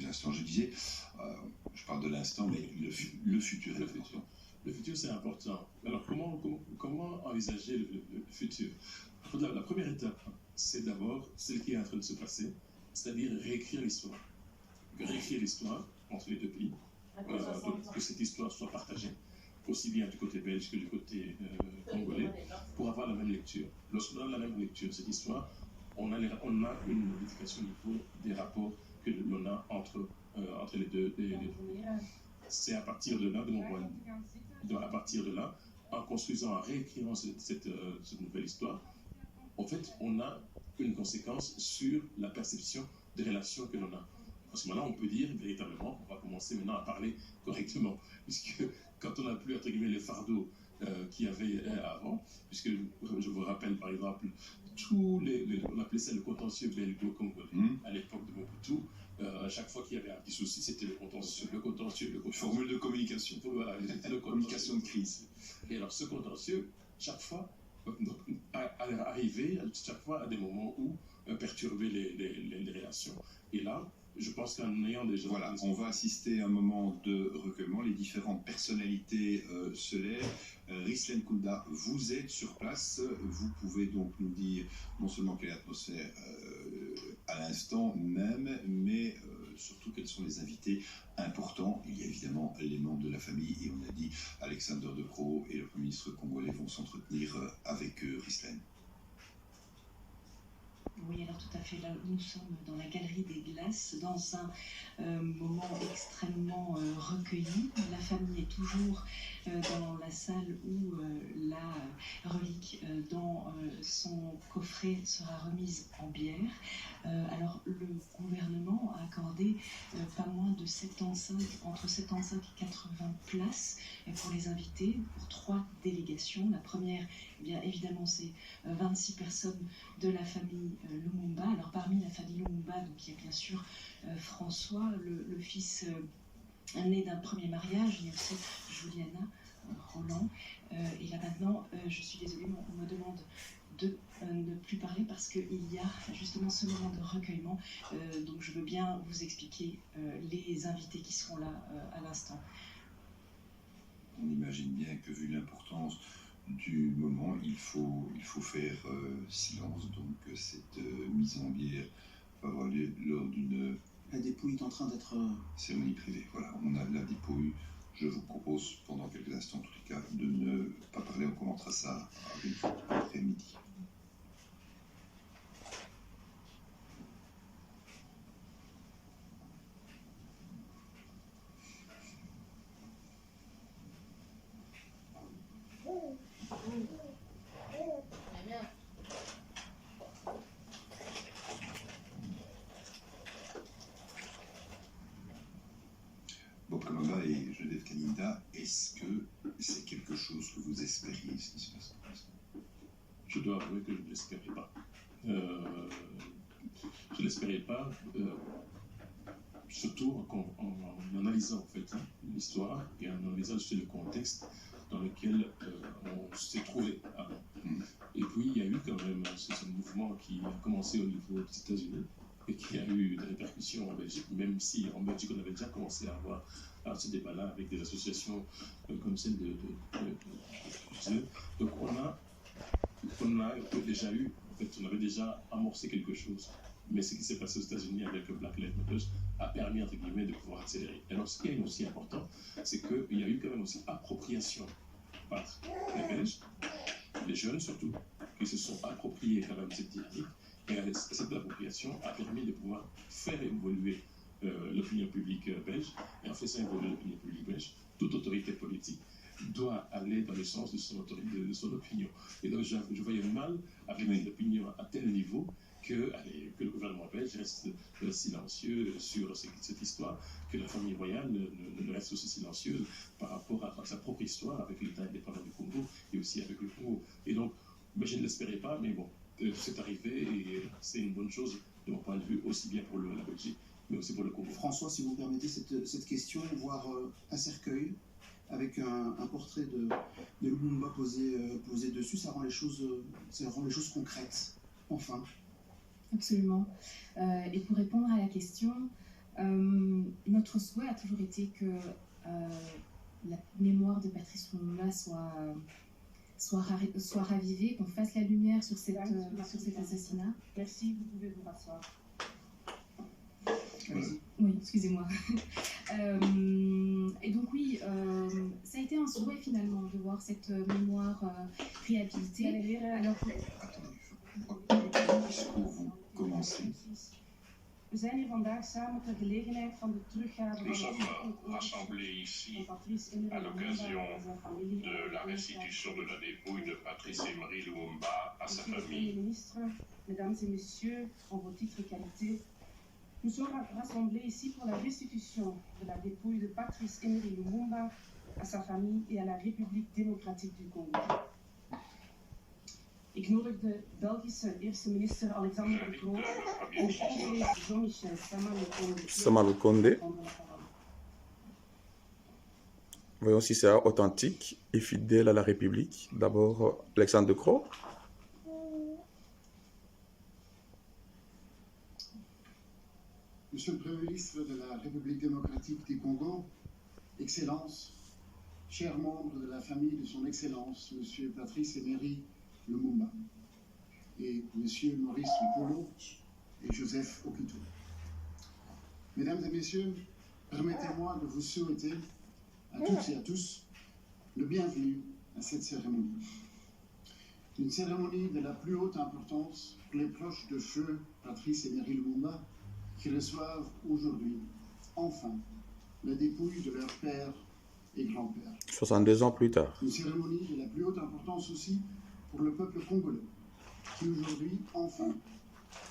l'instant. Je disais, je parle de l'instant, mais le futur est important. Le futur, c'est important. Alors, comment envisager le futur? La première étape, c'est d'abord celle qui est en train de se passer, c'est-à-dire réécrire l'histoire. Réécrire l'histoire entre les deux pays, que cette histoire soit partagée, aussi bien du côté belge que du côté congolais, pour avoir la même lecture. Lorsqu'on a la même lecture, cette histoire, on a une modification au niveau des rapports que l'on a entre les deux. C'est à partir de là, de mon point de vue. Donc, à partir de là, en construisant, en réécrivant cette nouvelle histoire, en fait, on a une conséquence sur la perception des relations que l'on a. Parce que maintenant, on peut dire véritablement, on va commencer maintenant à parler correctement, puisque quand on n'a plus, entre guillemets, les fardeaux qu'il y avait avant, puisque je vous rappelle, par exemple, on appelait ça le contentieux belgo-congolais à l'époque de Mobutu. À chaque fois qu'il y avait un petit souci, c'était le contentieux. Formule de communication. Voilà, le communication de crise. Et alors, ce contentieux, chaque fois, arriver chaque fois à des moments où perturber les relations. Et là, je pense qu'en ayant déjà... Voilà, on va assister à un moment de recueillement. Les différentes personnalités se lèvent. Ghislaine Kounda, vous êtes sur place. Vous pouvez donc nous dire non seulement quelle est l'atmosphère à l'instant même, mais surtout quels sont les invités importants. Il y a évidemment les membres de la famille, et on a dit Alexander De Croo et le Premier ministre congolais vont s'entretenir avec Ghislaine. Oui, alors tout à fait, là nous sommes dans la galerie des glaces, dans un moment extrêmement recueilli. La famille est toujours dans la salle où la relique dans son coffret sera remise en bière. Alors le gouvernement a accordé pas moins de 75, entre 75 et 80 places pour les invités, pour 3 délégations. La première, eh bien, évidemment, c'est 26 personnes de la famille Lumumba. Alors parmi la famille Lumumba, donc il y a bien sûr François, le fils né d'un premier mariage, il y a aussi Juliana, Roland. Et là maintenant, je suis désolée, on me demande de ne plus parler parce qu'il y a justement ce moment de recueillement. Donc je veux bien vous expliquer les invités qui seront là à l'instant. On imagine bien que vu l'importance du moment, il faut faire silence. Donc cette mise en bière va avoir lieu lors d'une... La dépouille est en train d'être... cérémonie privée. Voilà, on a la dépouille. Je vous propose pendant quelques instants, en tout cas, de ne pas parler. On commentera ça après-midi. Bob Kamanga et Joseph Kaninda, est-ce que c'est quelque chose que vous espériez, ce qui se passe comme ça? Je dois avouer que je ne l'espérais pas. Je ne l'espérais pas, surtout en analysant en fait l'histoire et en analysant le contexte dans lequel on s'est trouvé avant. Et puis il y a eu quand même ce mouvement qui a commencé au niveau des États-Unis et qui a eu des répercussions en Belgique, même si en Belgique on avait déjà commencé à avoir ce débat-là avec des associations comme celle de donc on a déjà eu, en fait, on avait déjà amorcé quelque chose. Mais ce qui s'est passé aux États-Unis avec Black Lives Matter a permis, entre guillemets, de pouvoir accélérer. Alors, ce qui est aussi important, c'est qu'il y a eu quand même aussi appropriation par les Belges, les jeunes surtout, qui se sont appropriés quand même cette dynamique. Et cette appropriation a permis de pouvoir faire évoluer l'opinion publique belge. Et en faisant évoluer l'opinion publique belge, toute autorité politique doit aller dans le sens de son opinion. Et donc, je voyais mal avec une opinion à tel niveau que le gouvernement belge reste silencieux sur cette histoire, que la famille royale ne reste aussi silencieuse par rapport à sa propre histoire avec l'État indépendant du Congo et aussi avec le Congo. Et donc, je ne l'espérais pas, mais bon, c'est arrivé et c'est une bonne chose de mon point de vue, aussi bien pour la Belgique, mais aussi pour le Congo. François, si vous me permettez cette question, voir un cercueil avec un portrait de Lumumba posé dessus, ça rend les choses concrètes, enfin. Absolument. Et pour répondre à la question, Notre souhait a toujours été que la mémoire de Patrice Lumumba soit ravivée, qu'on fasse la lumière sur cet assassinat. Merci, vous pouvez vous rasseoir. Oui, excusez-moi. Et donc oui, ça a été un souhait finalement de voir cette mémoire réhabilitée. Alors, Attendez, puisque vous commencez. We zijn hier vandaag samen ter gelegenheid van de teruggave Nous van sommes rassemblés ici à l'occasion de la restitution de la dépouille de Patrice Emery Lumumba à sa famille. Ministre, mesdames et messieurs, en vos titres et qualités, nous sommes rassemblés ici pour la restitution de la dépouille de Patrice Emery Lumumba à sa famille et à la République démocratique du Congo. Ik nodig de Belgische eerste minister Alexander De Croo en de Congolese Jean-Michel Sama Lukonde. Voyons si c'est authentique et fidèle à la République. D'abord, Alexandre De Croo. Monsieur le Premier ministre de la République démocratique du Congo, Excellences, chers membres de la famille de son Excellence, Monsieur Patrice Emery Lumumba, et Monsieur Maurice Mpolo et Joseph Okito. Mesdames et Messieurs, permettez-moi de vous souhaiter à toutes et à tous le bienvenu à cette cérémonie. Une cérémonie de la plus haute importance pour les proches de feu Patrice Emery Lumumba qui reçoivent aujourd'hui, enfin, la dépouille de leur père et grand-père. 62 ans plus tard. Une cérémonie de la plus haute importance aussi pour le peuple congolais, qui aujourd'hui, enfin,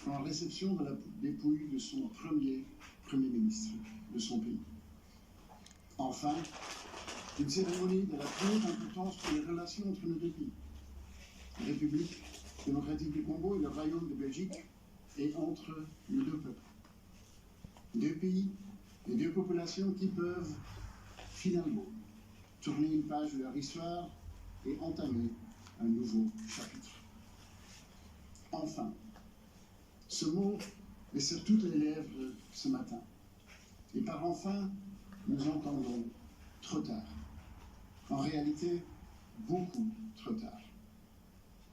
prend réception de la dépouille de son premier ministre de son pays. Enfin, une cérémonie de la plus haute importance pour les relations entre nos deux pays, la République démocratique du Congo et le Royaume de Belgique, et entre nos deux peuples. Deux pays et deux populations qui peuvent finalement tourner une page de leur histoire et entamer un nouveau chapitre. Enfin, ce mot est sur toutes les lèvres ce matin. Et par enfin, nous entendons trop tard. En réalité, beaucoup trop tard.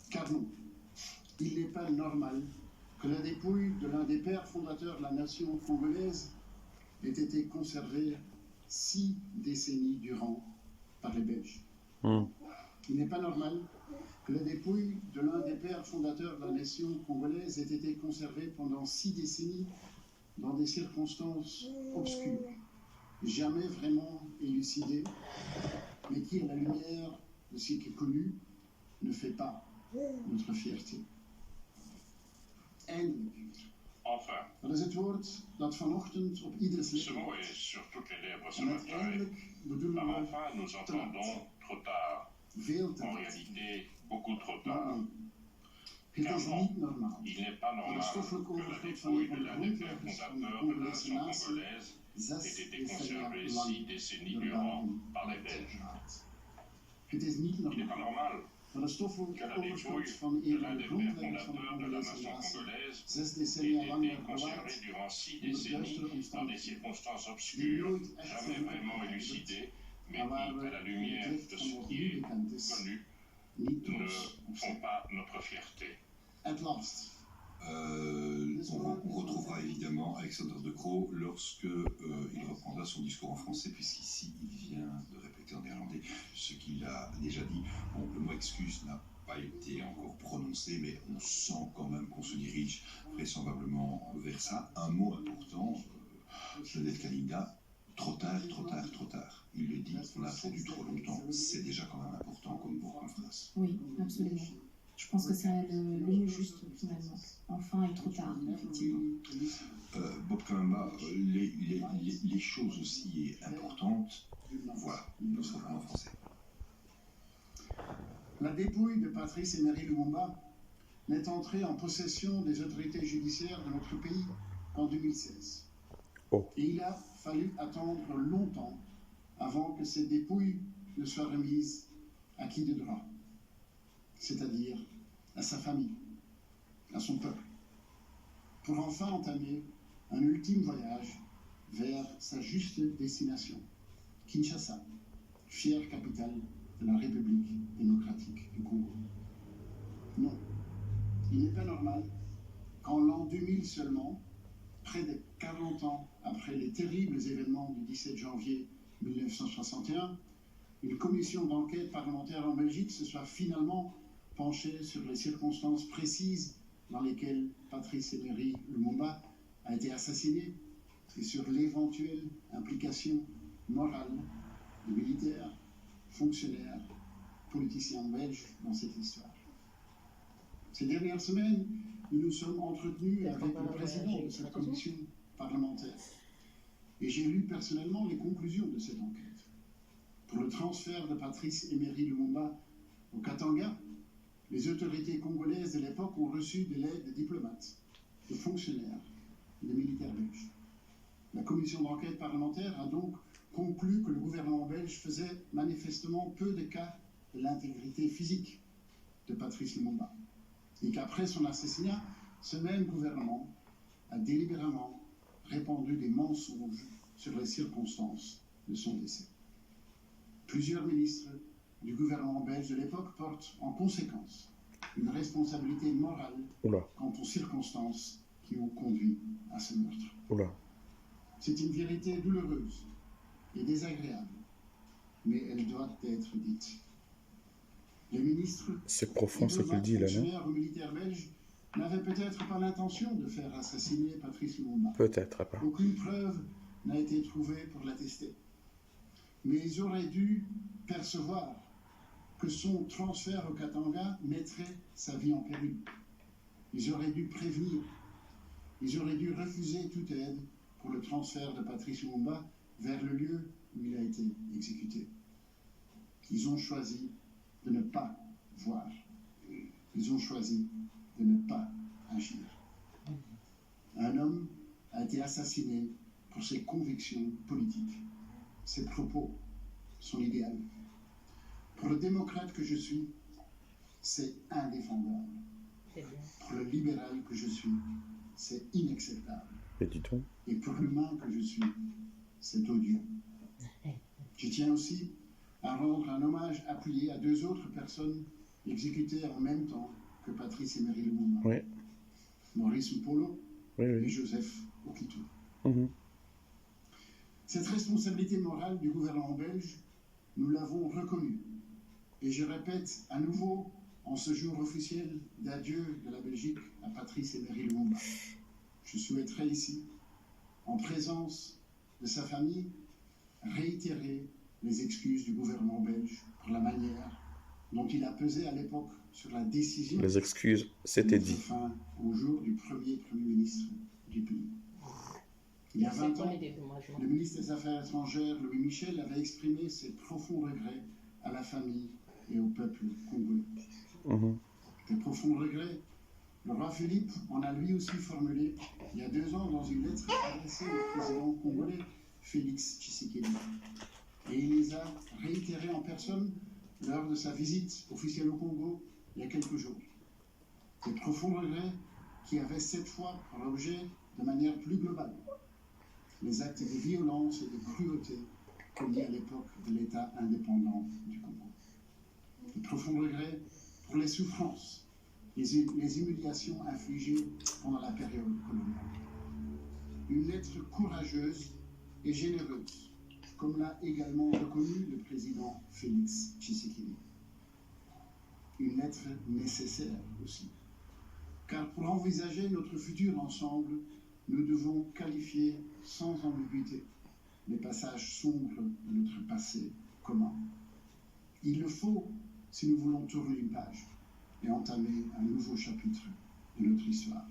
Car non, il n'est pas normal que la dépouille de l'un des pères fondateurs de la nation congolaise ait été conservée 6 décennies durant par les Belges. Il n'est pas normal que la dépouille de l'un des pères fondateurs de la nation congolaise ait été conservée pendant 6 décennies dans des circonstances obscures, jamais vraiment élucidées, mais qui, à la lumière de ce qui est connu, ne fait pas notre fierté. Eindelijk. Enfin, Dat is het woord dat vanochtend op ieders ce lippen mot est ligt. sur toutes les lèvres ce En met matin. eindelijk bedoelen Par we enfin, nous entendons trop tard. veel te En laat. réalité, beaucoup trop Maar tard. nee, het is niet normaal. Il n'est pas De normal stoffelijke que la overvloed van dépouille de de l'un des pères grondleggers van de fondateurs de la Congolese nation natie congolaise 6 ait été decennia conservée 6 lang décennies door durant België par les Belges. bewaard. Het is niet Il n'est pas normaal normal dat de stoffelijke que la dépouille overvloed van de l'un eerdere des pères grondleggers van de fondateurs de la Congolese nation natie congolaise 6 ait decennia lang été werd conservée bewaard durant 6 onder décennies duistere dans des omstandigheden, circonstances die obscures, nooit echt jamais zijn vraiment opgehelderd élucidées, mais en waar qui, we à la in lumière het licht de van ce wat qui nu est bekend is, connu, niet ne trots op font zijn. pas notre fierté. At last. On retrouvera évidemment Alexandre De Croo lorsque il reprendra son discours en français, puisqu'ici il vient de répéter en néerlandais ce qu'il a déjà dit. Bon, le mot excuse n'a pas été encore prononcé, mais on sent quand même qu'on se dirige vraisemblablement vers ça. Un mot important, Joseph Kalinga, trop tard, trop tard, trop tard. Il le dit, on a attendu trop longtemps. C'est déjà quand même important comme mot, comme phrase. oui, absolument. Je pense que c'est le mot juste finalement. Enfin et trop tard, effectivement. Bob Kamamba, les choses aussi importantes, voilà, nous serons en français. La dépouille de Patrice Emery Lumumba n'est entrée en possession des autorités judiciaires de notre pays qu'en 2016. Oh. Et il a fallu attendre longtemps avant que cette dépouille ne soit remise à qui de droit, c'est-à-dire à sa famille, à son peuple, pour enfin entamer un ultime voyage vers sa juste destination, Kinshasa, fière capitale de la République démocratique du Congo. Non, il n'est pas normal qu'en l'an 2000 seulement, près de 40 ans après les terribles événements du 17 janvier 1961, une commission d'enquête parlementaire en Belgique se soit finalement penchée sur les circonstances précises dans lesquelles Patrice Emery Lumumba a été assassiné et sur l'éventuelle implication morale de militaires, fonctionnaires, politiciens belges dans cette histoire. Ces dernières semaines, nous nous sommes entretenus avec le président de cette commission parlementaire et j'ai lu personnellement les conclusions de cette enquête. Pour le transfert de Patrice Emery Lumumba au Katanga, les autorités congolaises de l'époque ont reçu de l'aide de diplomates, de fonctionnaires et de militaires belges. La commission d'enquête parlementaire a donc conclu que le gouvernement belge faisait manifestement peu de cas de l'intégrité physique de Patrice Lumumba et qu'après son assassinat, ce même gouvernement a délibérément répandu des mensonges sur les circonstances de son décès. Plusieurs ministres du gouvernement belge de l'époque portent en conséquence une responsabilité morale quant aux circonstances qui ont conduit à ce meurtre. C'est une vérité douloureuse et désagréable, mais elle doit être dite. Les ministres, c'est profond ce qu'il dit là, non? Ou militaires belges n'avaient peut-être pas l'intention de faire assassiner Patrice Lumumba. Peut-être pas. Aucune preuve n'a été trouvée pour l'attester. Mais ils auraient dû percevoir que son transfert au Katanga mettrait sa vie en péril. Ils auraient dû prévenir. Ils auraient dû refuser toute aide pour le transfert de Patrice Lumumba vers le lieu où il a été exécuté. Ils ont choisi de ne pas voir. Ils ont choisi de ne pas agir. Un homme a été assassiné pour ses convictions politiques. Ses propos, son idéal. Pour le démocrate que je suis, c'est indéfendable. Pour le libéral que je suis, c'est inacceptable. Et pour l'humain que je suis, c'est odieux. Je tiens aussi à rendre un hommage appuyé à deux autres personnes exécutées en même temps que Patrice Emery Lumumba. Maurice Mpolo et Joseph Okitu. Cette responsabilité morale du gouvernement belge, nous l'avons reconnue. Et je répète à nouveau, en ce jour officiel d'adieu de la Belgique à Patrice Emery Lumumba, je souhaiterais ici, en présence de sa famille, réitérer les excuses du gouvernement belge pour la manière dont il a pesé à l'époque sur la décision. Les excuses, c'était dit. Fin au jour du premier ministre du pays. Il y a 20 ans, le ministre des Affaires étrangères, Louis Michel, avait exprimé ses profonds regrets à la famille et au peuple congolais. Des profonds regrets, le roi Philippe en a lui aussi formulé il y a 2 ans dans une lettre adressée au président congolais Félix Tshisekedi. Et il les a réitérés en personne lors de sa visite officielle au Congo il y a quelques jours. Des profonds regrets qui avaient cette fois pour objet, de manière plus globale, les actes de violence et de cruauté commis à l'époque de l'État indépendant du Congo. De profonds regrets pour les souffrances, les humiliations infligées pendant la période coloniale. Une lettre courageuse et généreuse, comme l'a également reconnu le président Félix Tshisekedi. Une lettre nécessaire aussi, car pour envisager notre futur ensemble, nous devons qualifier sans ambiguïté les passages sombres de notre passé commun. Il le faut si nous voulons tourner une page et entamer un nouveau chapitre de notre histoire.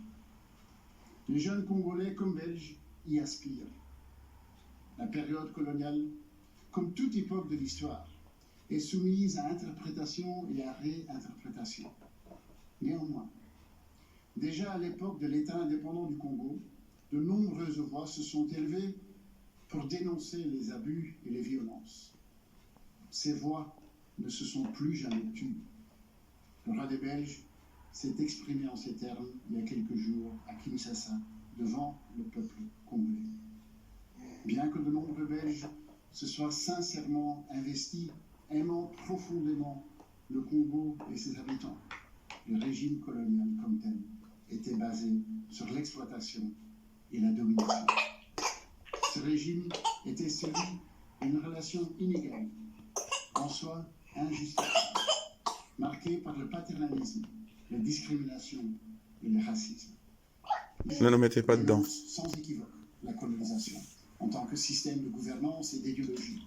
Les jeunes Congolais comme Belges y aspirent. La période coloniale, comme toute époque de l'histoire, est soumise à interprétation et à réinterprétation. Néanmoins, déjà à l'époque de l'État indépendant du Congo, de nombreuses voix se sont élevées pour dénoncer les abus et les violences. Ces voix ne se sont plus jamais tues. Le roi des Belges s'est exprimé en ces termes il y a quelques jours à Kinshasa devant le peuple congolais. Bien que de nombreux Belges se soient sincèrement investis, aimant profondément le Congo et ses habitants, le régime colonial comme tel était basé sur l'exploitation et la domination. Ce régime était celui d'une relation inégale, en soi injustifiée, marquée par le paternalisme, la discrimination et le racisme. Ne nous mettez pas dedans. Sans équivoque la colonisation en tant que système de gouvernance et d'idéologie,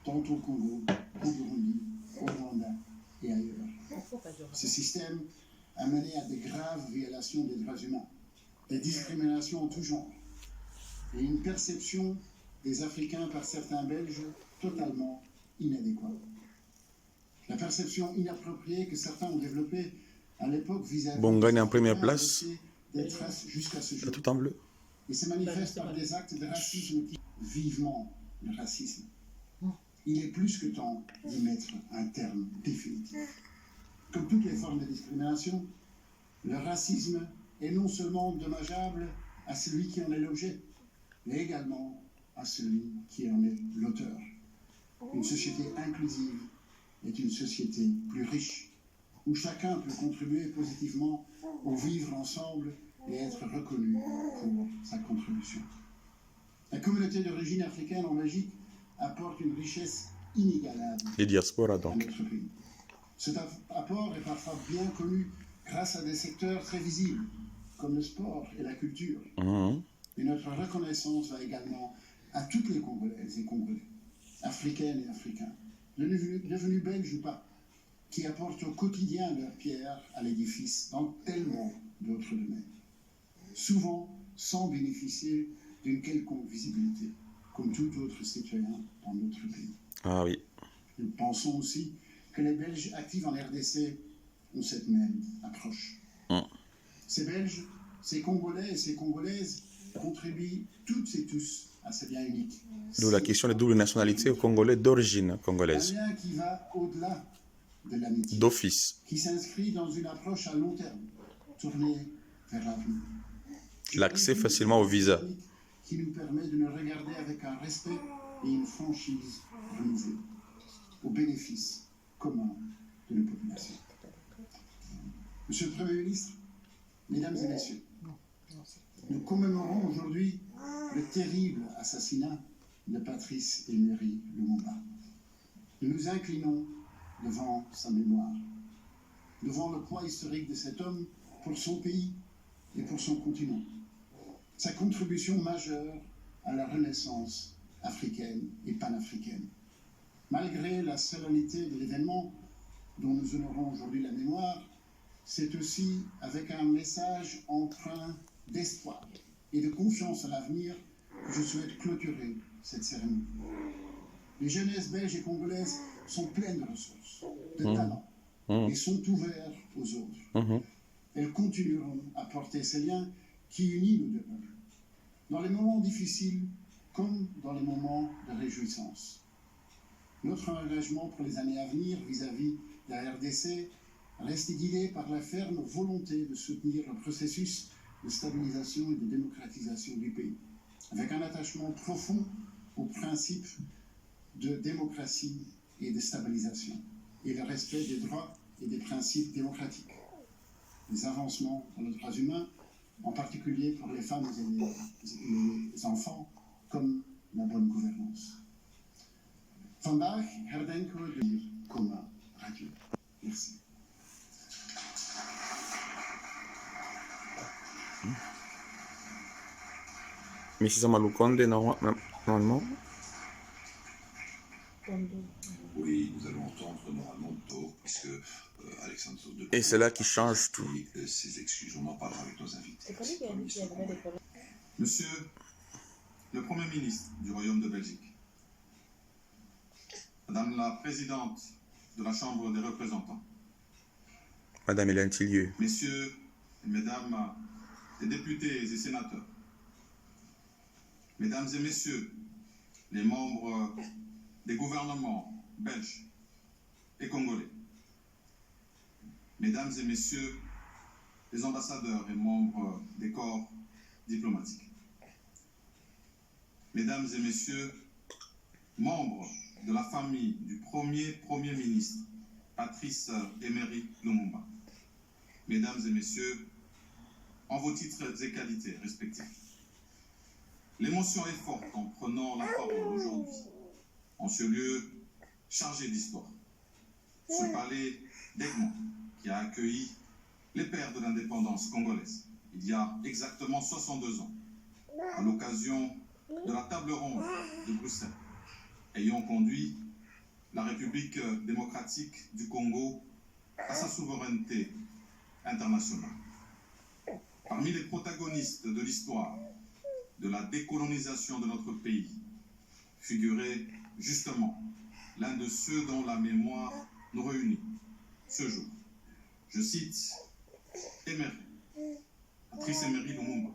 tant au Congo, au Burundi, au Rwanda et ailleurs. Ce système a mené à de graves violations des droits humains, des discriminations en tout genre, et une perception des Africains par certains Belges totalement inadéquate. La perception inappropriée que certains ont développée à l'époque vis-à-vis Bongani en première place. des traces jusqu'à ce jour. Tout en bleu. Et se manifeste par des actes de racisme qui vivement le racisme. Il est plus que temps d'y mettre un terme définitif. Comme toutes les formes de discrimination, le racisme est non seulement dommageable à celui qui en est l'objet, mais également à celui qui en est l'auteur. Une société inclusive est une société plus riche, où chacun peut contribuer positivement au vivre ensemble et être reconnu pour sa contribution. La communauté d'origine africaine en Belgique apporte une richesse inégalable Les diasporas à donc. notre pays. Cet apport est parfois bien connu grâce à des secteurs très visibles, comme le sport et la culture. Et notre reconnaissance va également à toutes les Congolaises et Congolais, africaines et africains, devenus belges ou pas, qui apportent au quotidien leur pierre à l'édifice dans tellement d'autres domaines, souvent sans bénéficier d'une quelconque visibilité, comme tout autre citoyen dans notre pays. Ah oui. Nous pensons aussi que les Belges actifs en RDC ont cette même approche. Ces Belges, ces Congolais et ces Congolaises contribuent toutes et tous à ce lien unique. D'où la question de double nationalité aux Congolais d'origine Un congolaise. lien qui va au-delà de l'amitié, D'office. qui s'inscrit dans une approche à long terme, tournée vers l'avenir. L'accès facilement au visa. Qui nous permet de nous regarder avec un respect et une franchise renouvelée, au bénéfice commun de nos populations. Monsieur le Premier ministre, Mesdames et Messieurs, nous commémorons aujourd'hui le terrible assassinat de Patrice Emery Lumumba. Nous nous inclinons devant sa mémoire, devant le poids historique de cet homme pour son pays et pour son continent. Sa contribution majeure à la renaissance africaine et panafricaine. Malgré la solennité de l'événement dont nous honorons aujourd'hui la mémoire, c'est aussi avec un message empreint d'espoir et de confiance à l'avenir que je souhaite clôturer cette cérémonie. Les jeunesses belges et congolaises sont pleines de ressources, de talents, et sont ouvertes aux autres. Elles continueront à porter ces liens qui unissent nos deux peuples, dans les moments difficiles comme dans les moments de réjouissance. Notre engagement pour les années à venir vis-à-vis de la RDC reste guidé par la ferme volonté de soutenir le processus de stabilisation et de démocratisation du pays, avec un attachement profond aux principes de démocratie et de stabilisation, et le respect des droits et des principes démocratiques. Les avancements dans les droits humains, en particulier pour les femmes et les enfants, comme la bonne gouvernance. Vandaag herdenken we de Coma Radio. Merci. Mrs. Amalukonde, normalement. Oui, nous allons entendre normalement Do, puisque Alexandre de Et c'est là qui change tout. Ses excuses, on en parlera avec nos invités. Monsieur le Premier ministre du Royaume de Belgique, Madame la Présidente de la Chambre des représentants, Madame Hélène Tillieu, Messieurs et Mesdames les députés et sénateurs, Mesdames et Messieurs les membres des gouvernements belges et congolais, Mesdames et Messieurs les ambassadeurs et membres des corps diplomatiques, Mesdames et messieurs, membres de la famille du Premier ministre, Patrice Emery Lumumba, Mesdames et messieurs, en vos titres et qualités respectifs, l'émotion est forte en prenant la parole aujourd'hui, en ce lieu chargé d'histoire, ce palais d'Egmont qui a accueilli les pères de l'indépendance congolaise il y a exactement 62 ans, à l'occasion de la table ronde de Bruxelles, ayant conduit la République démocratique du Congo à sa souveraineté internationale. Parmi les protagonistes de l'histoire de la décolonisation de notre pays, figurait justement l'un de ceux dont la mémoire nous réunit ce jour. Je cite Emery, Patrice Emery Lumumba,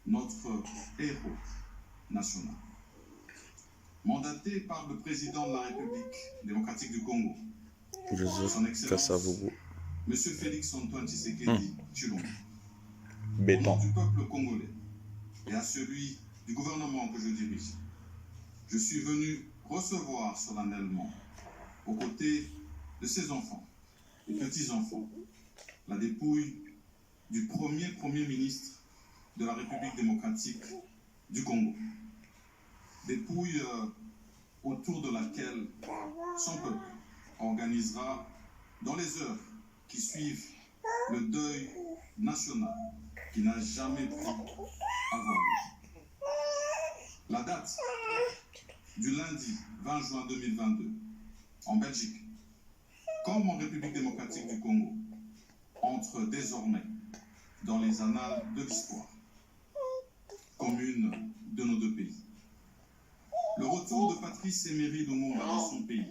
notre héros national. Mandaté par le président de la République démocratique du Congo, son Excellence, M. Félix Antoine Tshisekedi Tshilombo, au nom du peuple congolais et à celui du gouvernement que je dirige, je suis venu recevoir solennellement, aux côtés de ses enfants et petits-enfants, la dépouille du Premier ministre de la République démocratique du Congo. Dépouille autour de laquelle son peuple organisera dans les heures qui suivent le deuil national qui n'a jamais pu avoir lieu. La date du lundi 20 juin 2022 en Belgique, comme en République démocratique du Congo, entre désormais dans les annales de l'histoire commune de nos deux pays. Le retour de Patrice Emery Lumumba dans son pays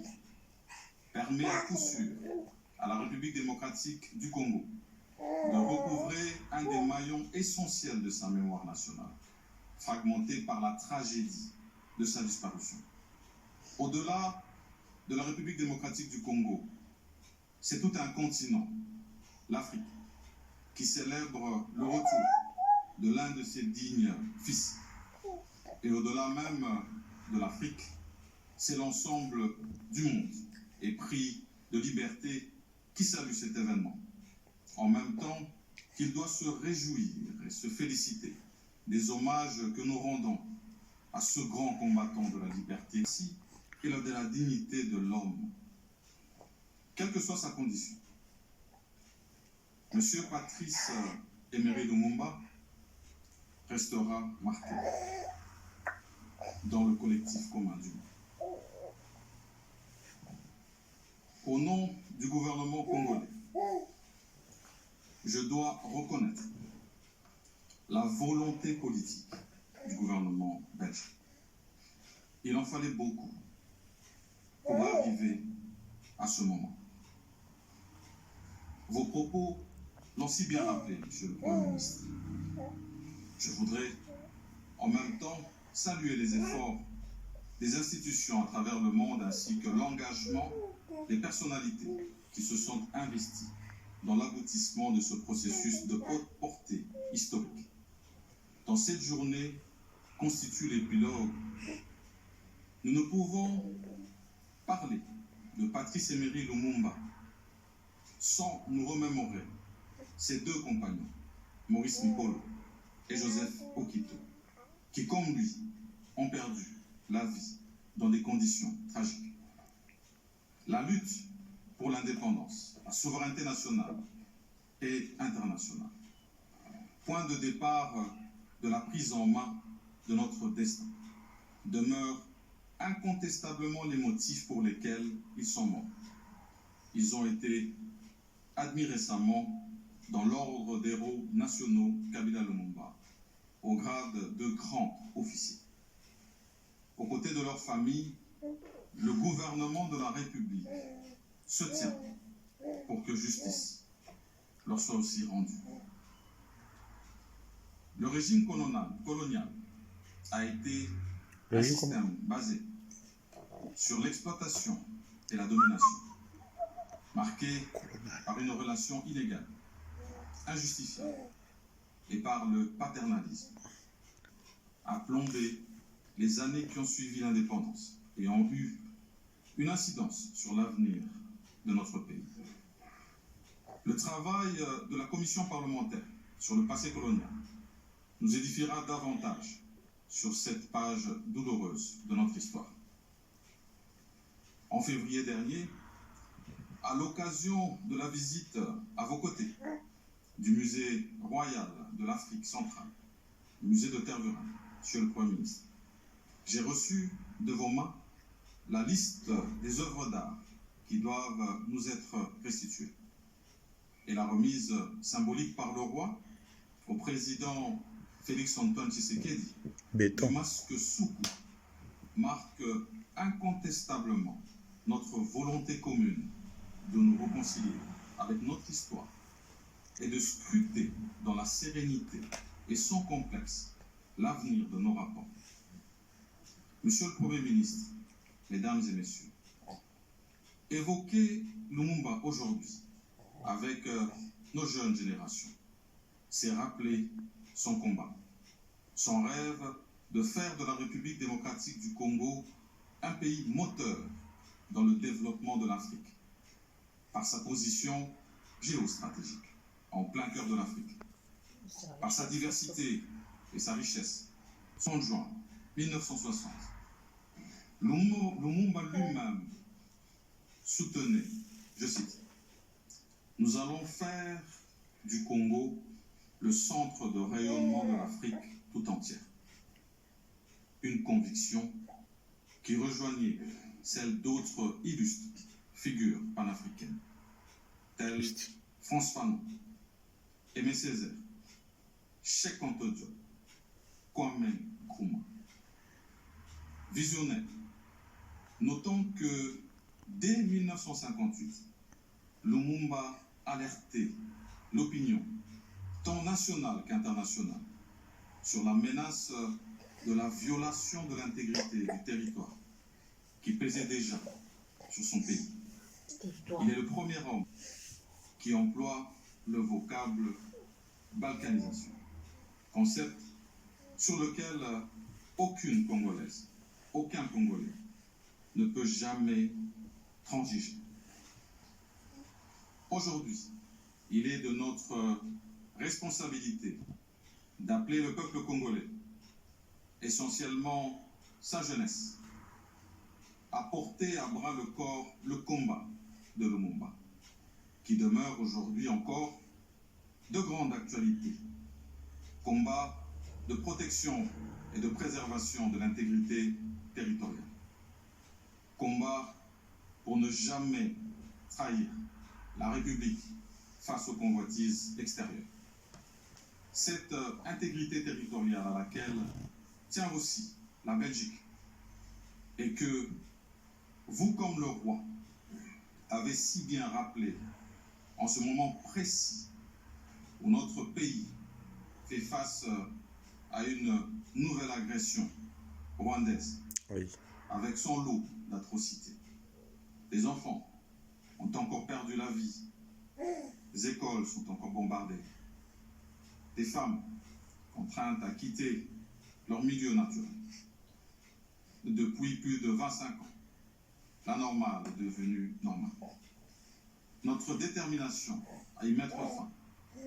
permet à coup sûr à la République démocratique du Congo de recouvrer un des maillons essentiels de sa mémoire nationale, fragmenté par la tragédie de sa disparition. Au-delà de la République démocratique du Congo, c'est tout un continent, l'Afrique, qui célèbre le retour de l'un de ses dignes fils. Et au-delà même de l'Afrique, c'est l'ensemble du monde épris de liberté qui salue cet événement, en même temps qu'il doit se réjouir et se féliciter des hommages que nous rendons à ce grand combattant de la liberté et de la dignité de l'homme, quelle que soit sa condition. Monsieur Patrice Emery Lumumba restera marqué dans le collectif commun du monde. Au nom du gouvernement congolais, je dois reconnaître la volonté politique du gouvernement belge. Il en fallait beaucoup pour arriver à ce moment. Vos propos l'ont si bien rappelé, Monsieur le Premier ministre. Je voudrais en même temps saluer les efforts des institutions à travers le monde ainsi que l'engagement des personnalités qui se sont investies dans l'aboutissement de ce processus de haute portée historique. Dans cette journée constitue l'épilogue, nous ne pouvons parler de Patrice Emery Lumumba sans nous remémorer ses deux compagnons, Maurice Mpolo et Joseph Okito, qui, comme lui, ont perdu la vie dans des conditions tragiques. La lutte pour l'indépendance, la souveraineté nationale et internationale, point de départ de la prise en main de notre destin, demeure incontestablement les motifs pour lesquels ils sont morts. Ils ont été admis récemment dans l'ordre des héros nationaux Kabila Lumumba, au grade de grand officier. Aux côtés de leur famille, le gouvernement de la République se tient pour que justice leur soit aussi rendue. Le régime colonial a été un système basé sur l'exploitation et la domination, marqué par une relation inégale, injustifiée et par le paternalisme, a plombé les années qui ont suivi l'indépendance et ont eu une incidence sur l'avenir de notre pays. Le travail de la commission parlementaire sur le passé colonial nous édifiera davantage sur cette page douloureuse de notre histoire. En février dernier, à l'occasion de la visite à vos côtés du musée royal de l'Afrique centrale, le musée de Tervuren, Monsieur le Premier ministre, j'ai reçu de vos mains la liste des œuvres d'art qui doivent nous être restituées et la remise symbolique par le roi au président Félix-Antoine Tshisekedi du masque Soukou marque incontestablement notre volonté commune de nous réconcilier avec notre histoire et de scruter dans la sérénité et sans complexe l'avenir de nos rapports. Monsieur le Premier ministre, Mesdames et Messieurs, évoquer Lumumba aujourd'hui avec nos jeunes générations, c'est rappeler son combat, son rêve de faire de la République démocratique du Congo un pays moteur dans le développement de l'Afrique, par sa position géostratégique en plein cœur de l'Afrique, par sa diversité et sa richesse. 30 juin 1960, Lumumba lui-même soutenait, je cite, « Nous allons faire du Congo le centre de rayonnement de l'Afrique tout entière. » Une conviction qui rejoignait celle d'autres illustres figures panafricaines, telles Frantz Fanon, Aimé Césaire, Cheikh Anta Diop, Kwame Nkrumah. Visionnaire, notons que dès 1958, Lumumba alertait l'opinion, tant nationale qu'internationale, sur la menace de la violation de l'intégrité du territoire qui pesait déjà sur son pays. Il est le premier homme qui emploie le vocable balkanisation, concept sur lequel aucune Congolaise, aucun Congolais ne peut jamais transiger. Aujourd'hui, il est de notre responsabilité d'appeler le peuple congolais, essentiellement sa jeunesse, à porter à bras le corps le combat de Lumumba, qui demeure aujourd'hui encore de grande actualité. Combat de protection et de préservation de l'intégrité territoriale. Combat pour ne jamais trahir la République face aux convoitises extérieures. Cette intégrité territoriale à laquelle tient aussi la Belgique et que vous, comme le roi, avez si bien rappelé en ce moment précis où notre pays fait face à une nouvelle agression rwandaise, oui, avec son lot d'atrocités. Des enfants ont encore perdu la vie, les écoles sont encore bombardées, des femmes contraintes à quitter leur milieu naturel. Depuis plus de 25 ans, la normale est devenue normale. Notre détermination à y mettre fin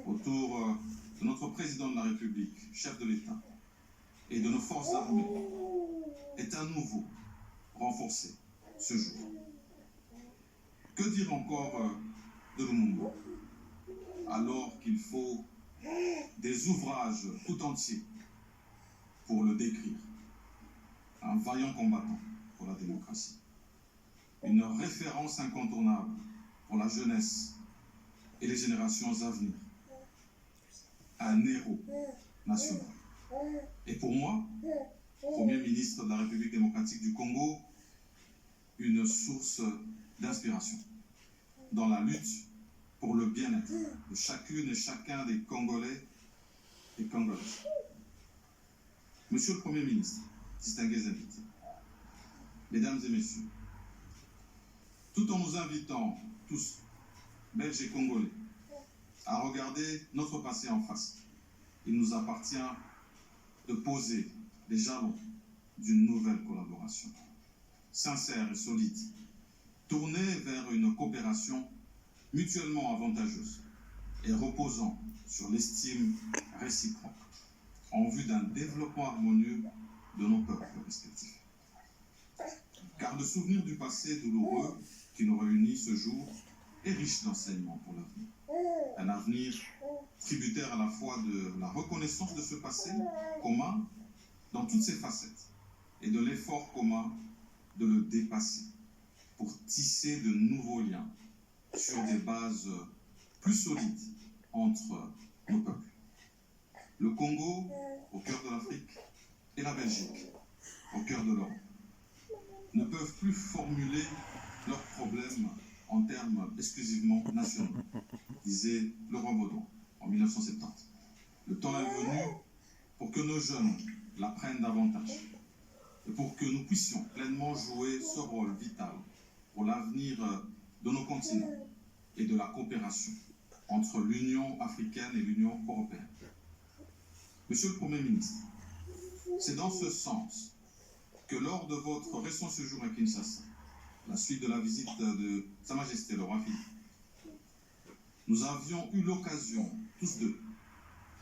autour de notre président de la République, chef de l'État, et de nos forces armées est à nouveau renforcée ce jour. Que dire encore de Lumumba, alors qu'il faut des ouvrages tout entiers pour le décrire? Un vaillant combattant pour la démocratie, une référence incontournable pour la jeunesse et les générations à venir, un héros national. Et pour moi, Premier ministre de la République démocratique du Congo, une source d'inspiration dans la lutte pour le bien-être de chacune et chacun des Congolais et Congolaises. Monsieur le Premier ministre, distingués invités, Mesdames et Messieurs, tout en nous invitant tous, Belges et Congolais, à regarder notre passé en face, il nous appartient de poser les jalons d'une nouvelle collaboration, sincère et solide, tournée vers une coopération mutuellement avantageuse et reposant sur l'estime réciproque, en vue d'un développement harmonieux de nos peuples respectifs. Car le souvenir du passé douloureux qui nous réunit ce jour est riche d'enseignements pour l'avenir. Un avenir tributaire à la fois de la reconnaissance de ce passé commun dans toutes ses facettes et de l'effort commun de le dépasser pour tisser de nouveaux liens sur des bases plus solides entre nos peuples. Le Congo, au cœur de l'Afrique, et la Belgique, au cœur de l'Europe, ne peuvent plus formuler leurs problèmes en termes exclusivement nationaux, disait le roi Baudouin en 1970. Le temps est venu pour que nos jeunes l'apprennent davantage et pour que nous puissions pleinement jouer ce rôle vital pour l'avenir de nos continents et de la coopération entre l'Union africaine et l'Union européenne. Monsieur le Premier ministre, c'est dans ce sens que lors de votre récent séjour à Kinshasa, la suite de la visite de Sa Majesté le roi Philippe, nous avions eu l'occasion, tous deux,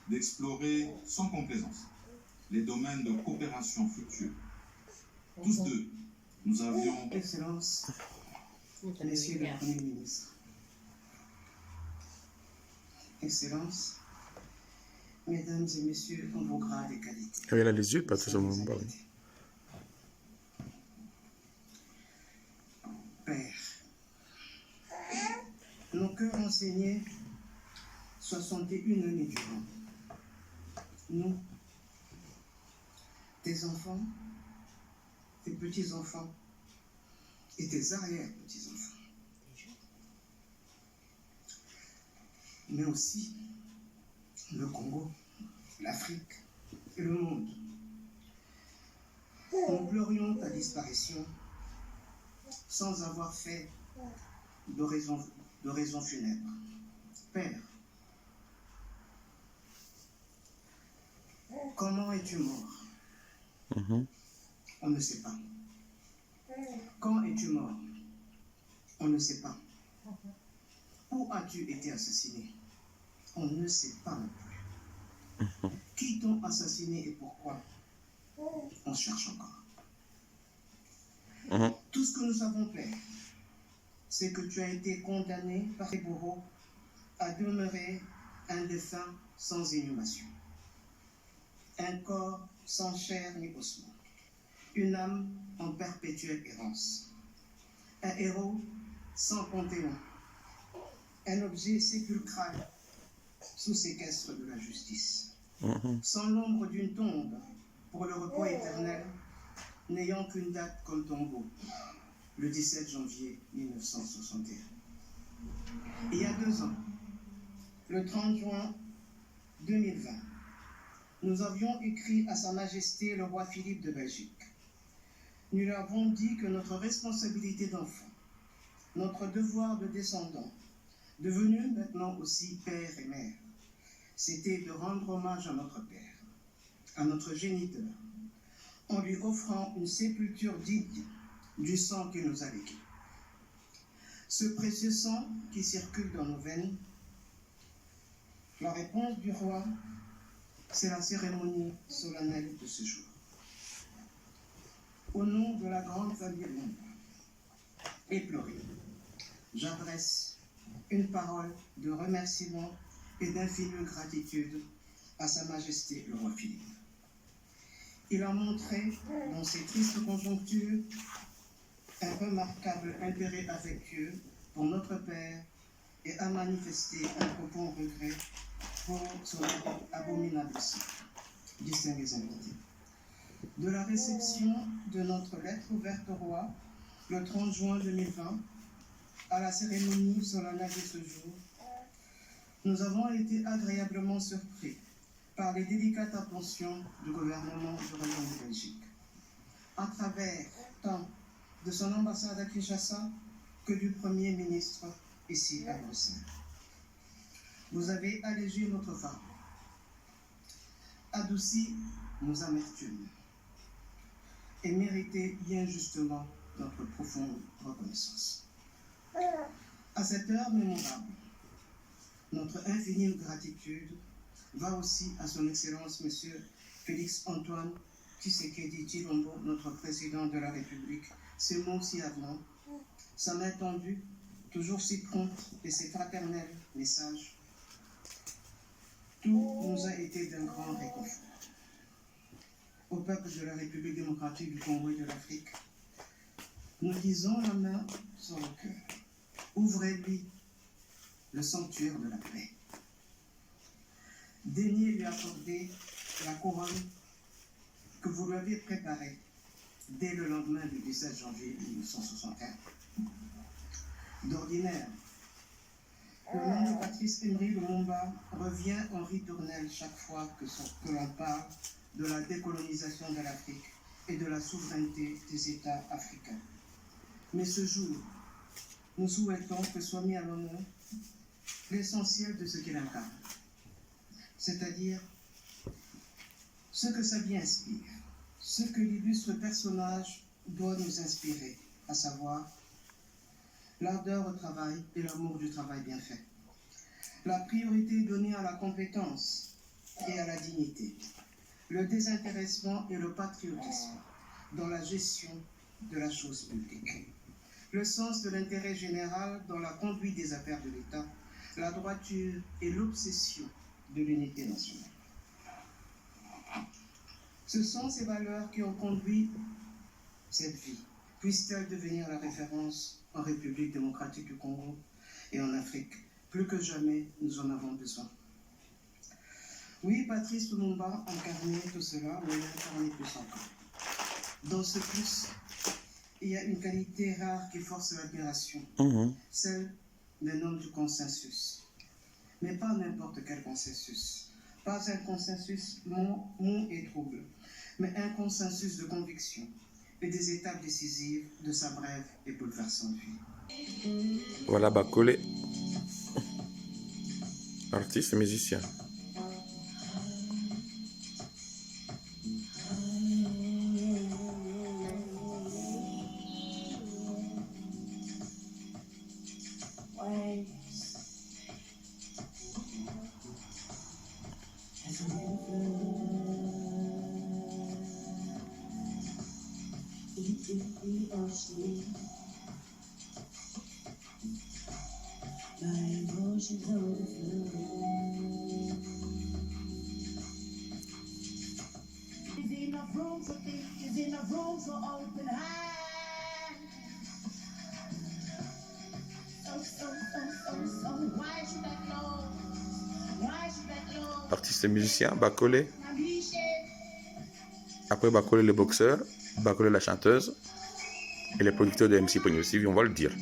d'explorer sans complaisance les domaines de coopération futurs. Tous deux, nous avions... Excellence, Monsieur le Premier ministre, Excellence, Mesdames et Messieurs, en vos grades et qualités. Il a les yeux, pas tout ce moment. Père, nos cœurs enseignés 61 années durant. Nous, tes enfants, tes petits-enfants et tes arrière-petits-enfants. Mais aussi le Congo, l'Afrique et le monde. Nous pleurions ta disparition sans avoir fait de raison funèbre. Père, comment es-tu mort? On ne sait pas. Quand es-tu mort? On ne sait pas. Où as-tu été assassiné? On ne sait pas non plus. Qui t'ont assassiné et pourquoi? On cherche encore. Tout ce que nous savons, Père, c'est que tu as été condamné par tes bourreaux à demeurer un défunt sans inhumation, un corps sans chair ni ossements, une âme en perpétuelle errance, un héros sans panthéon, un objet sépulcral sous séquestre de la justice, sans l'ombre d'une tombe pour le repos éternel, n'ayant qu'une date comme tombeau, le 17 janvier 1961. Il y a 2 ans, le 30 juin 2020, nous avions écrit à Sa Majesté le roi Philippe de Belgique. Nous lui avons dit que notre responsabilité d'enfant, notre devoir de descendant, devenu maintenant aussi père et mère, c'était de rendre hommage à notre père, à notre géniteur, en lui offrant une sépulture digne du sang qui nous a légué. Ce précieux sang qui circule dans nos veines, la réponse du roi, c'est la cérémonie solennelle de ce jour. Au nom de la grande famille Lumba, éplorée, j'adresse une parole de remerciement et d'infinie gratitude à Sa Majesté le roi Philippe. Il a montré, dans ces tristes conjonctures, un remarquable intérêt affectueux pour notre Père et a manifesté un profond regret pour son abominable sang. Distingués invités. De la réception de notre lettre ouverte au roi, le 30 juin 2020, à la cérémonie solennelle de ce jour, nous avons été agréablement surpris par les délicates attentions du gouvernement du Royaume de Belgique, à travers tant de son ambassade à Kinshasa que du Premier ministre ici à Bruxelles. Vous avez allégé notre fardeau, adouci nos amertumes, et méritait bien justement notre profonde reconnaissance. À cette heure mémorable, notre infinie gratitude va aussi à son Excellence M. Félix-Antoine Tshisekedi Tshilombo, notre président de la République, ses mots si avenants, sa main tendue, toujours si prompte, et ses fraternels messages. Tout nous a été d'un grand réconfort. Au peuple de la République démocratique du Congo et de l'Afrique, nous disons la main sur le cœur. Ouvrez-lui le sanctuaire de la paix. Daignez lui accorder la couronne que vous lui avez préparée dès le lendemain du 17 janvier 1961. D'ordinaire, le nom de Patrice Emery Lumumba revient en ritournelle chaque fois que l'on parle de la décolonisation de l'Afrique et de la souveraineté des États africains. Mais ce jour, nous souhaitons que soit mis à l'honneur l'essentiel de ce qu'il incarne, c'est-à-dire ce que sa vie inspire, ce que l'illustre personnage doit nous inspirer, à savoir l'ardeur au travail et l'amour du travail bien fait, la priorité donnée à la compétence et à la dignité, le désintéressement et le patriotisme dans la gestion de la chose publique, le sens de l'intérêt général dans la conduite des affaires de l'État, la droiture et l'obsession de l'unité nationale. Ce sont ces valeurs qui ont conduit cette vie. Puisse-t-elle devenir la référence en République démocratique du Congo et en Afrique. Plus que jamais, nous en avons besoin. Oui, Patrice Lumumba incarnait tout cela, mais il incarnait plus encore. Dans ce plus, il y a une qualité rare qui force l'admiration, celle d'un homme du consensus. Mais pas n'importe quel consensus. Pas un consensus mou et trouble, mais un consensus de conviction et des étapes décisives de sa brève et bouleversante vie. Voilà Bakole, artiste et musicien. Artiste et musicien, Bakole. Après Bakole le boxeur, Bakole la chanteuse et les producteurs de MC Pogno aussi, on va le dire.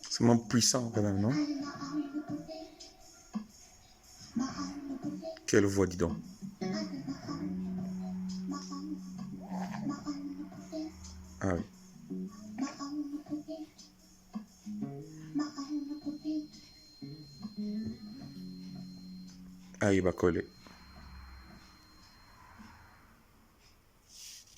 C'est vraiment puissant quand même, non? Quelle voix, dis donc. Ah oui. Ah, il va coller.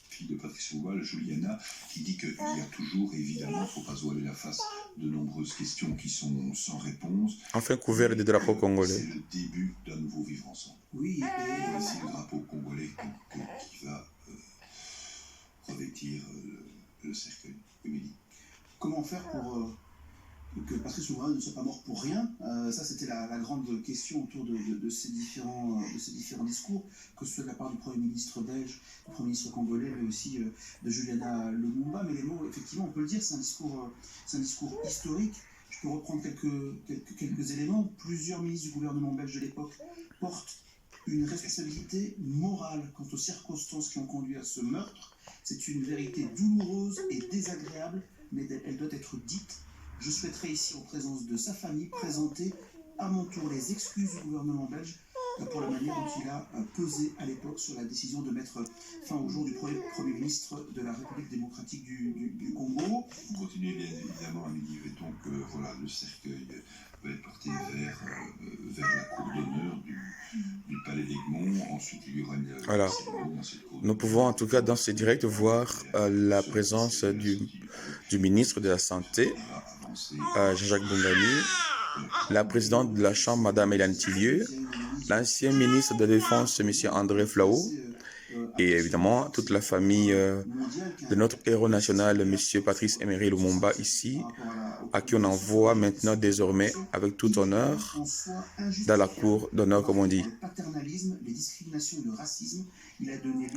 Fille de Patrice Lumumba, Juliana, qui dit qu'il y a toujours, évidemment, il ne faut pas se voiler la face, de nombreuses questions qui sont sans réponse. Enfin couvert des drapeaux congolais. C'est le début d'un nouveau vivre ensemble. Oui, Et voici le drapeau congolais qui va revêtir le cercueil. Émilie. Comment faire pour que Patrice Lumumba ne soit pas mort pour rien? Ça, c'était la grande question autour de ces différents discours, que ce soit de la part du Premier ministre belge, du Premier ministre congolais, mais aussi de Juliana Lumumba. Mais les mots, effectivement, on peut le dire, c'est un discours historique. Je peux reprendre quelques éléments. Plusieurs ministres du gouvernement belge de l'époque portent une responsabilité morale quant aux circonstances qui ont conduit à ce meurtre. C'est une vérité douloureuse et désagréable, mais elle doit être dite. Je souhaiterais ici, en présence de sa famille, présenter à mon tour les excuses du gouvernement belge pour la manière dont il a pesé à l'époque sur la décision de mettre fin au jour du Premier ministre de la République démocratique du Congo. Vous continuez bien évidemment à midi, et donc voilà, le cercueil va être porté vers la cour d'honneur du palais d'Egmont. Ensuite, il y aura une voilà. Nous pouvons en tout cas dans ce direct voir la présence du ministre de la Santé, Jean-Jacques Bongani, la présidente de la Chambre, Madame Hélène Tillieu, l'ancien ministre de la Défense, M. André Flao, et évidemment toute la famille de notre héros national, M. Patrice Emery Lumumba, ici, à qui on envoie maintenant désormais avec tout honneur dans la cour d'honneur, comme on dit.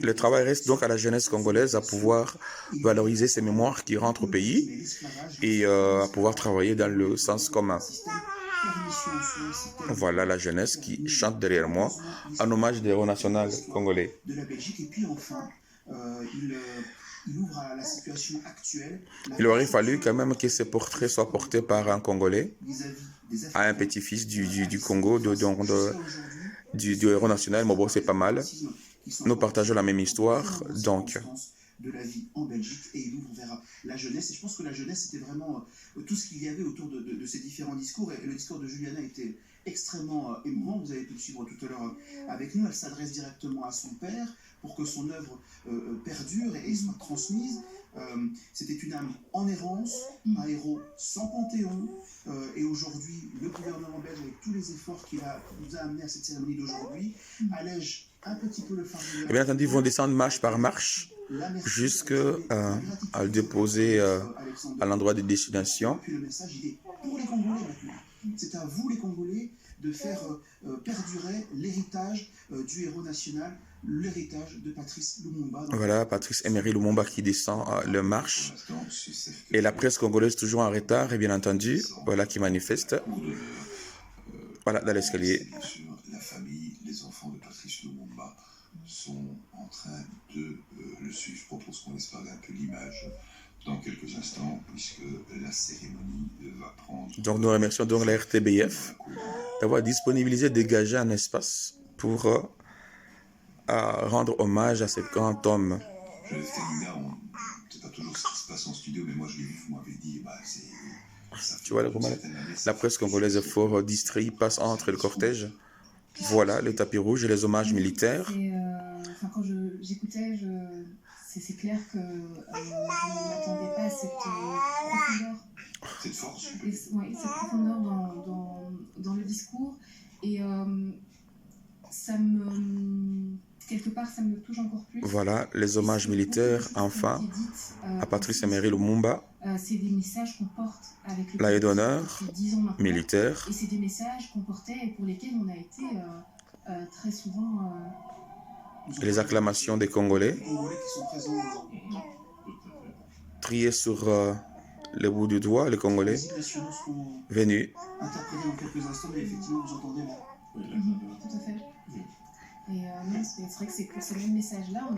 Le travail reste donc à la jeunesse congolaise à pouvoir valoriser ces mémoires qui rentrent au pays et à pouvoir travailler dans le sens commun. Voilà la jeunesse qui chante derrière moi en hommage des héros national congolais. De la Belgique, et puis enfin, il ouvre à la situation actuelle. Il aurait fallu quand même que ces portraits soient portés par un Congolais, à un petit-fils du Congo, du héros national. Mais bon, c'est pas mal. Nous partageons la même histoire, donc. De la vie en Belgique, et il ouvre vers la jeunesse. Et je pense que la jeunesse, c'était vraiment tout ce qu'il y avait autour de ces différents discours. Et le discours de Juliana était extrêmement émouvant. Vous avez pu le suivre tout à l'heure avec nous. Elle s'adresse directement à son père pour que son œuvre perdure et soit transmise. C'était une âme en errance, un héros sans panthéon. Et aujourd'hui, le gouvernement belge, avec tous les efforts qu'il nous a amenés à cette cérémonie d'aujourd'hui, allège un petit peu le fardeau. Et bien entendu, ils vont descendre marche par marche jusqu'à le déposer à l'endroit de destination. Et puis le message, il est pour les Congolais maintenant. C'est à vous, les Congolais, de faire perdurer l'héritage du héros national, l'héritage de Patrice Lumumba. Voilà, Patrice Emery Lumumba qui descend le marche. Et la presse congolaise toujours en retard, et bien entendu, voilà qui manifeste. Voilà, dans l'escalier. La famille, les enfants de Patrice Lumumba sont en train de le suivre. Je propose qu'on laisse parler un peu l'image dans quelques instants, puisque la cérémonie va prendre... Donc nous remercions donc la RTBF d'avoir disponibilisé, dégagé un espace pour rendre hommage à ce grand homme. Je l'ai fait, Linda, c'est pas toujours ce qui se passe en studio, mais moi je l'ai vu, vous m'avez dit, c'est... Tu vois, la presse congolaise est fort distraite, passe entre le cortège. Voilà, le tapis rouge et les hommages militaires. Quand j'écoutais, c'est clair que je ne m'attendais pas à cette profondeur. Cette force. Oui, cette profondeur dans le discours. Et quelque part, ça me touche encore plus. Voilà, les hommages militaires, enfin, à Patrice Emery Lumumba. C'est des messages qu'on porte avec le la haie d'honneur militaire. Et c'est des messages qu'on portait et pour lesquels on a été très souvent... Les acclamations des Congolais. Triés sur le bout du doigt, les Congolais venus. Interprété dans quelques instants, mais effectivement, vous entendez là. Tout à fait. Et c'est vrai que c'est pour ces mêmes messages-là,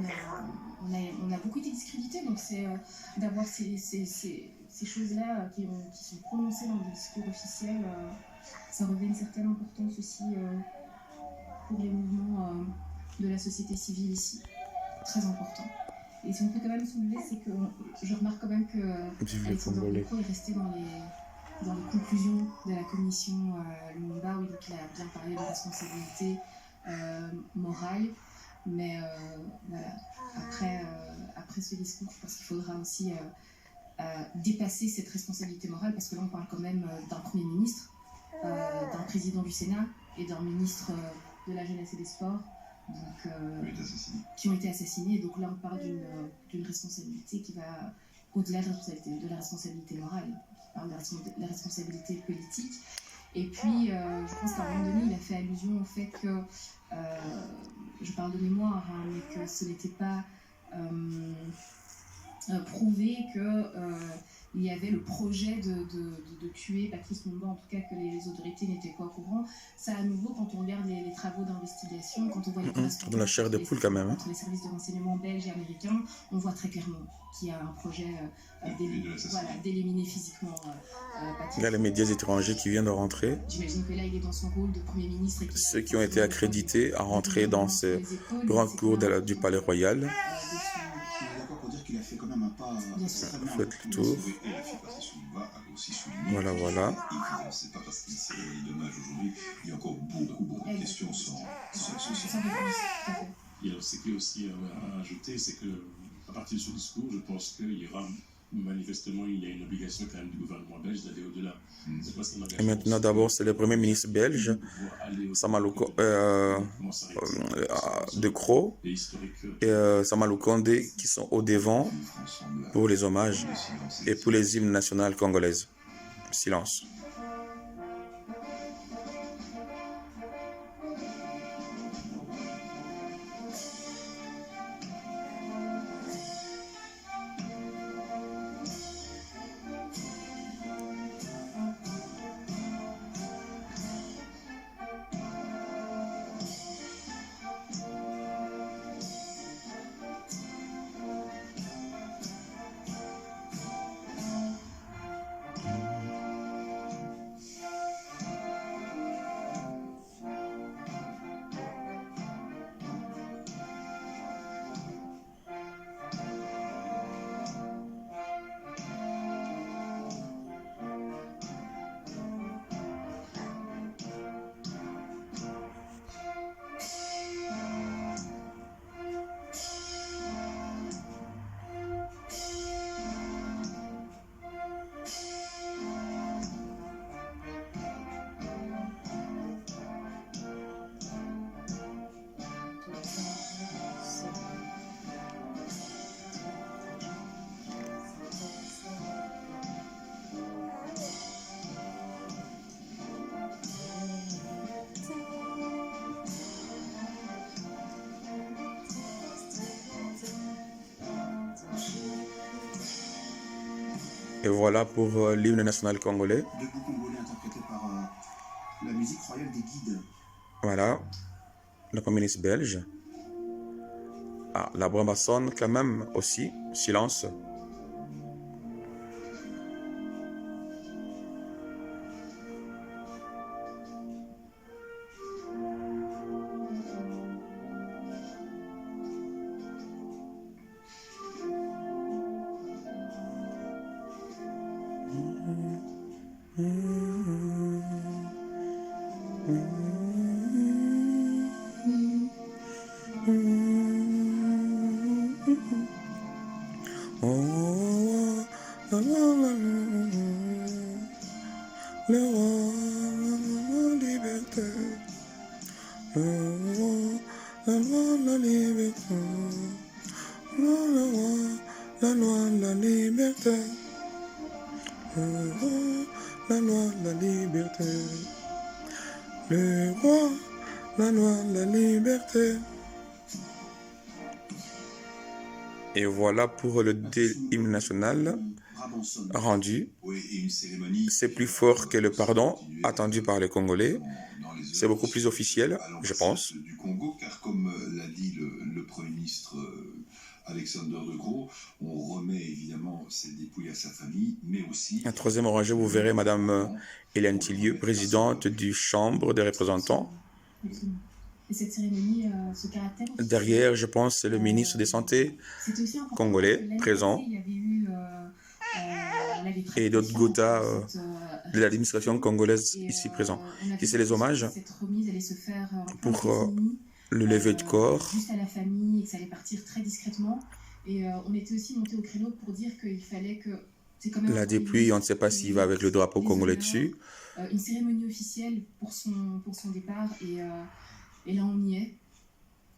on a beaucoup été discrédités. Donc c'est d'avoir ces choses-là qui sont prononcées dans le discours officiel, ça revêt une certaine importance aussi pour les mouvements de la société civile ici. Très important. Et si on peut quand même soulever, c'est que je remarque quand même que Alexandre Beko est resté dans les conclusions de la commission Lumumba, où il a bien parlé de responsabilité morale. Mais voilà, après ce discours, je pense qu'il faudra aussi dépasser cette responsabilité morale, parce que là on parle quand même d'un Premier ministre, d'un président du Sénat et d'un ministre de la Jeunesse et des Sports. Donc, qui ont été assassinés. Donc là, on parle d'une responsabilité qui va au-delà de la responsabilité morale, on parle de la responsabilité politique. Et puis, je pense qu'à un moment donné, il a fait allusion au fait que, je parle de mémoire, hein, mais que ce n'était pas prouvé qu'il y avait le projet de tuer Patrice Lumumba, en tout cas que les autorités n'étaient pas au courant. Ça, à nouveau, quand on regarde les travaux d'investigation, quand on voit les correspondances dans la chair de poule quand même, entre les services de renseignement belges et américains, on voit très clairement qu'il y a un projet d'éliminer physiquement Patrice. Il y a les médias étrangers qui viennent de rentrer. J'imagine que là, il est dans son rôle de Premier ministre. Ceux qui ont été accrédités à rentrer dans ce grand cours du Palais Royal. Il a fait quand même un pas. Faites le tour. Voilà. C'est pas parce qu'il s'est réveillé dommage aujourd'hui, il y a encore beaucoup de questions sans réponse. Il y a ce qui est aussi à ajouter, c'est que à partir de ce discours, je pense qu'il y aura manifestement il y a une obligation quand même du gouvernement belge d'aller au-delà. Et maintenant, d'abord, c'est le Premier ministre belge, Samalou De Croo et Samalou Kondé qui sont au devant pour les hommages et pour les hymnes nationales congolaises. Silence. Et voilà pour l'hymne national congolais. Debout congolais interprété par la musique royale des guides. Voilà, le Premier ministre belge. Ah, la brambe sonne quand même aussi. Silence. Et voilà pour le hymne national rendu. C'est plus fort que le pardon attendu par les Congolais. C'est beaucoup plus officiel, à je pense. l'ambassade du Congo, car comme l'a dit le Premier ministre Alexander De Croo, on remet évidemment ses dépouilles à sa famille, mais aussi... Un troisième rangée, vous verrez Madame Hélène Tillieu, présidente du Chambre des représentants. Et cette cérémonie se caractérise. Derrière, je pense, c'est le ministre des Santé congolais présent. Il y avait eu, et d'autres Gotha de l'administration congolaise ici présents. Ici, c'est les hommages cette remise allait se faire pour le lever de corps. juste à la famille et que ça allait partir très discrètement. Et on était aussi monté au créneau pour dire qu'il fallait que... c'est quand même La dépouille, on ne sait pas s'il va avec le drapeau congolais dessus. Une cérémonie officielle pour son départ et là on y est.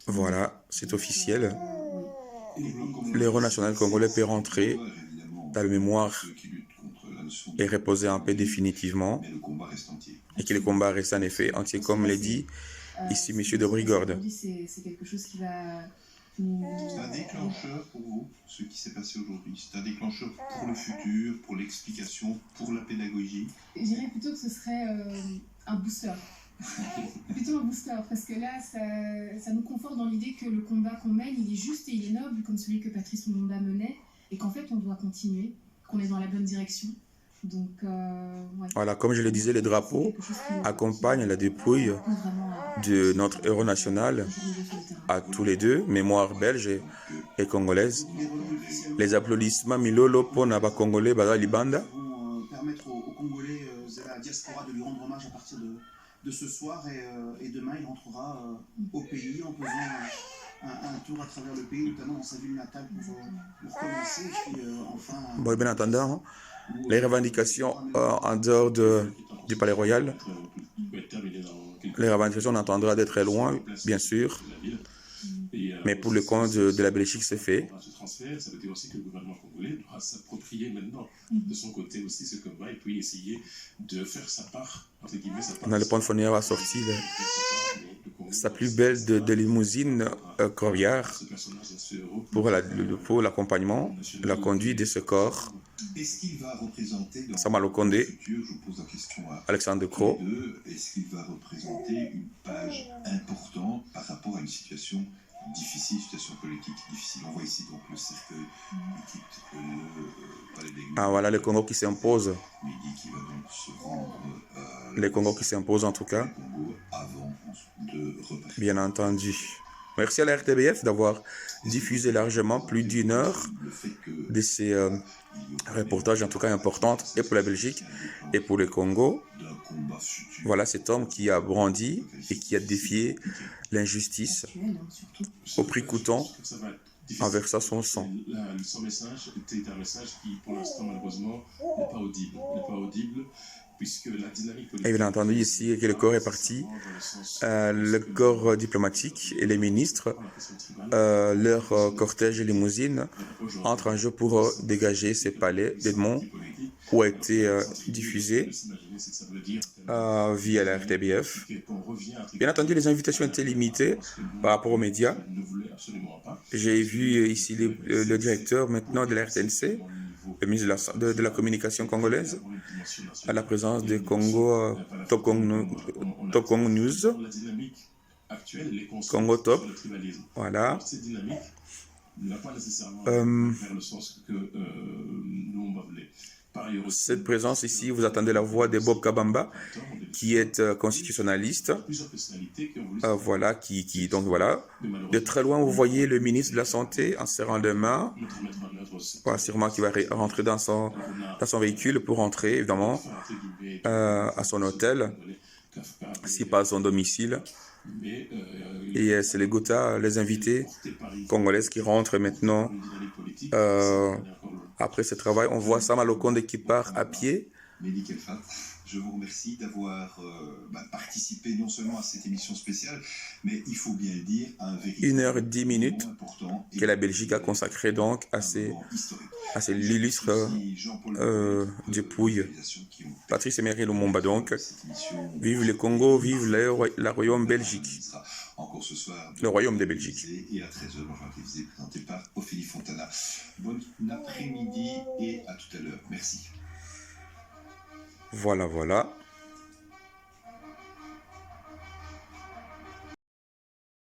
Voilà, c'est officiel. L'héros national congolais peut rentrer dans la mémoire et reposer en paix définitivement. Et que le combat reste en effet entier, comme l'a dit ici M. de Brigorde. C'est quelque chose qui va... C'est un déclencheur pour vous, ce qui s'est passé aujourd'hui. C'est un déclencheur pour le futur, pour l'explication, pour la pédagogie. Je dirais plutôt que ce serait un booster. Plutôt un booster, parce que là, ça nous conforte dans l'idée que le combat qu'on mène, il est juste et il est noble, comme celui que Patrice Lumumba menait, et qu'en fait, on doit continuer, qu'on est dans la bonne direction. Donc, ouais. Voilà, comme je le disais, les drapeaux accompagnent la dépouille de notre héros national à tous les deux, mémoire belge et congolaise. Les applaudissements Milolo Ponaba Congolais Bada Libanda. Vont permettre aux Congolais de la diaspora de lui rendre hommage à partir de ce soir et demain il rentrera au pays en faisant un tour à travers le pays, notamment dans sa ville natale pour recommencer et puis enfin... Bon, bien entendant, les revendications en dehors du Palais Royal, les revendications on entendra d'être très loin, bien sûr, mais pour le compte de la Belgique, c'est fait. Ce transfert, ça veut dire aussi que le gouvernement congolais doit s'approprier maintenant de son côté aussi ce combat et puis essayer de faire sa part, entre guillemets, sa part. Dans le pont de Fournière a sorti sa plus belle de limousine Corbière pour l'accompagnement, la conduite de ce corps. Est-ce qu'il va représenter dans Samalo Kondé, le futur, je vous pose la question à Alexandre De Croo, est-ce qu'il va représenter une page importante par rapport à une situation difficile, situation politique difficile? On voit ici donc le cercueil qui quitte le palais des Glorieux. Ah voilà le Congo qui s'impose. Midi qui va donc se rendre Les Congos qui s'imposent en tout cas. Congo avant de repartir. Bien entendu. Merci à la RTBF d'avoir diffusé largement plus d'une heure de ces reportages, en tout cas importants, et pour la Belgique et pour le Congo. Voilà cet homme qui a brandi et qui a défié l'injustice au prix coûtant en versant son sang. Son message était un message qui, pour l'instant, malheureusement, n'est pas audible. Puisque la dynamique politique... Et bien entendu, ici, que le corps est parti, le corps diplomatique et les ministres, leur cortège et limousine entrent en jeu pour dégager ces palais d'Edmond où a été diffusé via la RTBF. Bien entendu, les invitations étaient limitées par rapport aux médias. J'ai vu ici le directeur maintenant de la RTNC, le ministre de la communication congolaise, à la présence de Congo Tokong News, Congo Top, voilà. Cette présence ici, vous attendez la voix de Bob Kabamba, qui est constitutionnaliste, voilà, donc voilà. De très loin, vous voyez le ministre de la Santé en serrant les mains, voilà, sûrement qu'il va rentrer dans son véhicule pour rentrer, évidemment, à son hôtel, si pas à son domicile. Et c'est les Gotha, les invités congolaises qui rentrent maintenant après ce travail. On voit Samalo Kondé qui part à pied. Je vous remercie d'avoir participé non seulement à cette émission spéciale, mais il faut bien le dire, à un véritable 1h10 que la Belgique a consacré donc à ces l'illustre dépouille. Patrice Emery Lumumba donc. Vive le Congo, vive le royaume Belgique. Encore ce soir, le royaume de Belgique. Et à 13h, qui est présenté par Ophélie Fontana. Bon après-midi et à tout à l'heure. Merci. Voilà.